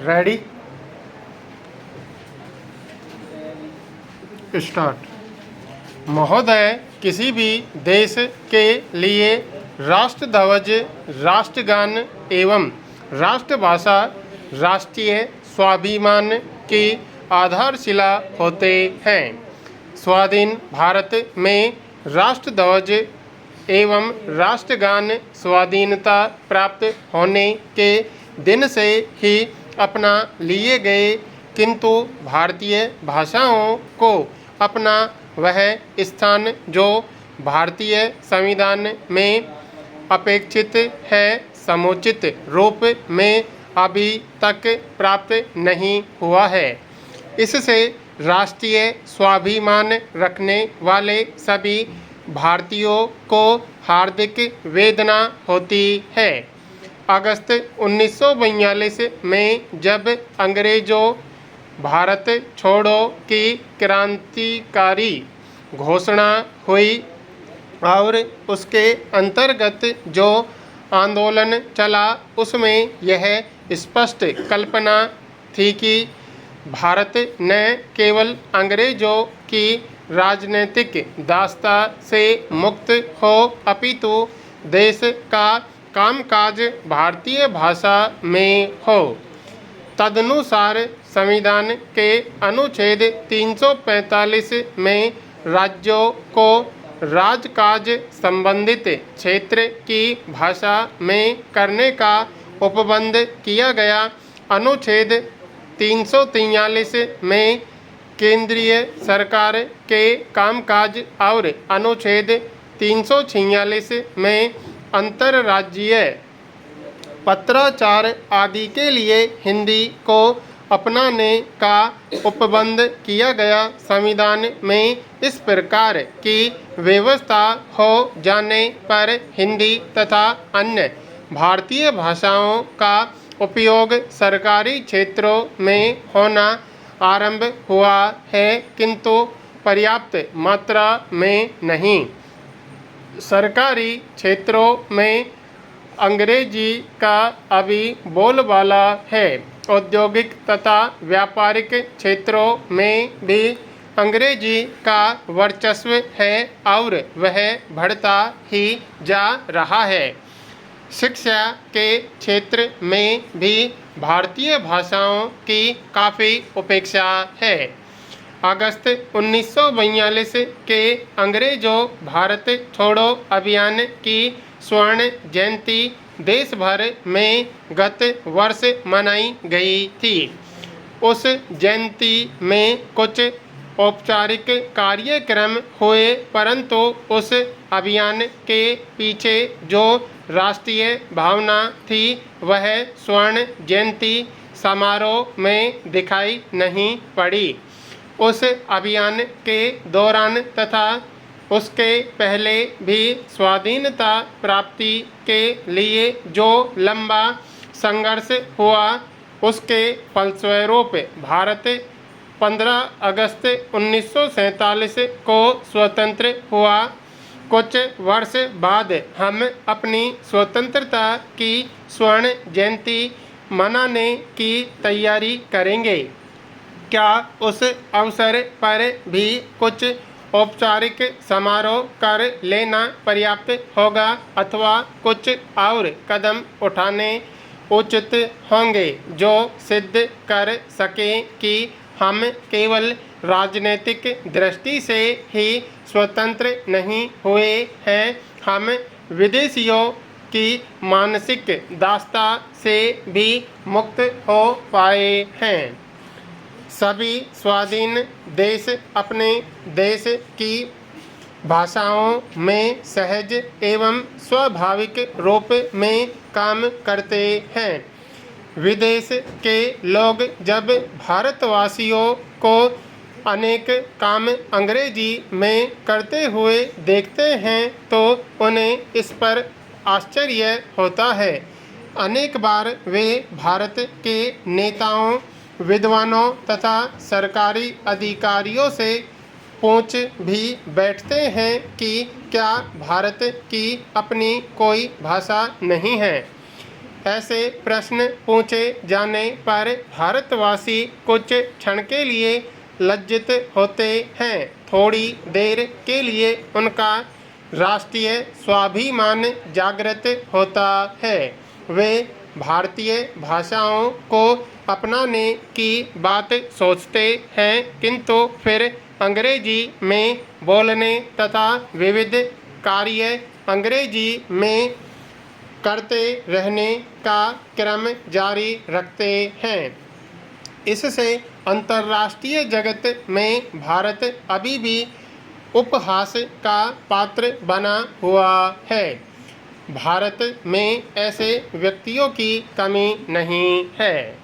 Ready start. महोदय, किसी भी देश के लिए राष्ट्र ध्वज, राष्ट्रगान एवं राष्ट्रभाषा राष्ट्रीय स्वाभिमान की आधारशिला होते हैं। स्वाधीन भारत में राष्ट्र ध्वज एवं राष्ट्रगान स्वाधीनता प्राप्त होने के दिन से ही अपना लिए गए, किंतु भारतीय भाषाओं को अपना वह स्थान जो भारतीय संविधान में अपेक्षित है समुचित रूप में अभी तक प्राप्त नहीं हुआ है। इससे राष्ट्रीय स्वाभिमान रखने वाले सभी भारतीयों को हार्दिक वेदना होती है। अगस्त 1942 में जब अंग्रेजों भारत छोड़ो की क्रांतिकारी घोषणा हुई और उसके अंतर्गत जो आंदोलन चला, उसमें यह स्पष्ट कल्पना थी कि भारत न केवल अंग्रेजों की राजनीतिक दास्ता से मुक्त हो, अपितु देश का कामकाज भारतीय भाषा में हो। तदनुसार संविधान के अनुच्छेद 345 में राज्यों को राजकाज संबंधित क्षेत्र की भाषा में करने का उपबंध किया गया। अनुच्छेद 343 में केंद्रीय सरकार के कामकाज और अनुच्छेद 346 में अंतर्राज्यीय पत्राचार आदि के लिए हिंदी को अपनाने का उपबंध किया गया। संविधान में इस प्रकार की व्यवस्था हो जाने पर हिंदी तथा अन्य भारतीय भाषाओं का उपयोग सरकारी क्षेत्रों में होना आरंभ हुआ है, किंतु पर्याप्त मात्रा में नहीं। सरकारी क्षेत्रों में अंग्रेजी का अभी बोलबाला है। औद्योगिक तथा व्यापारिक क्षेत्रों में भी अंग्रेजी का वर्चस्व है और वह बढ़ता ही जा रहा है। शिक्षा के क्षेत्र में भी भारतीय भाषाओं की काफ़ी उपेक्षा है। अगस्त 1942 के अंग्रेजों भारत छोड़ो अभियान की स्वर्ण जयंती देश भर में गत वर्ष मनाई गई थी। उस जयंती में कुछ औपचारिक कार्यक्रम हुए, परंतु उस अभियान के पीछे जो राष्ट्रीय भावना थी वह स्वर्ण जयंती समारोह में दिखाई नहीं पड़ी। उस अभियान के दौरान तथा उसके पहले भी स्वाधीनता प्राप्ति के लिए जो लंबा संघर्ष हुआ, उसके फलस्वरूप भारत 15 अगस्त 1947 को स्वतंत्र हुआ। कुछ वर्ष बाद हम अपनी स्वतंत्रता की स्वर्ण जयंती मनाने की तैयारी करेंगे। क्या उस अवसर पर भी कुछ औपचारिक समारोह कर लेना पर्याप्त होगा अथवा कुछ और कदम उठाने उचित होंगे जो सिद्ध कर सकें कि हम केवल राजनीतिक दृष्टि से ही स्वतंत्र नहीं हुए हैं, हम विदेशियों की मानसिक दास्ता से भी मुक्त हो पाए हैं। सभी स्वाधीन देश अपने देश की भाषाओं में सहज एवं स्वाभाविक रूप में काम करते हैं। विदेश के लोग जब भारतवासियों को अनेक काम अंग्रेजी में करते हुए देखते हैं तो उन्हें इस पर आश्चर्य होता है। अनेक बार वे भारत के नेताओं, विद्वानों तथा सरकारी अधिकारियों से पूछ भी बैठते हैं कि क्या भारत की अपनी कोई भाषा नहीं है। ऐसे प्रश्न पूछे जाने पर भारतवासी कुछ क्षण के लिए लज्जित होते हैं। थोड़ी देर के लिए उनका राष्ट्रीय स्वाभिमान जागृत होता है। वे भारतीय भाषाओं को अपनाने की बात सोचते हैं, किंतु फिर अंग्रेजी में बोलने तथा विविध कार्य अंग्रेजी में करते रहने का क्रम जारी रखते हैं। इससे अंतर्राष्ट्रीय जगत में भारत अभी भी उपहास का पात्र बना हुआ है। भारत में ऐसे व्यक्तियों की कमी नहीं है।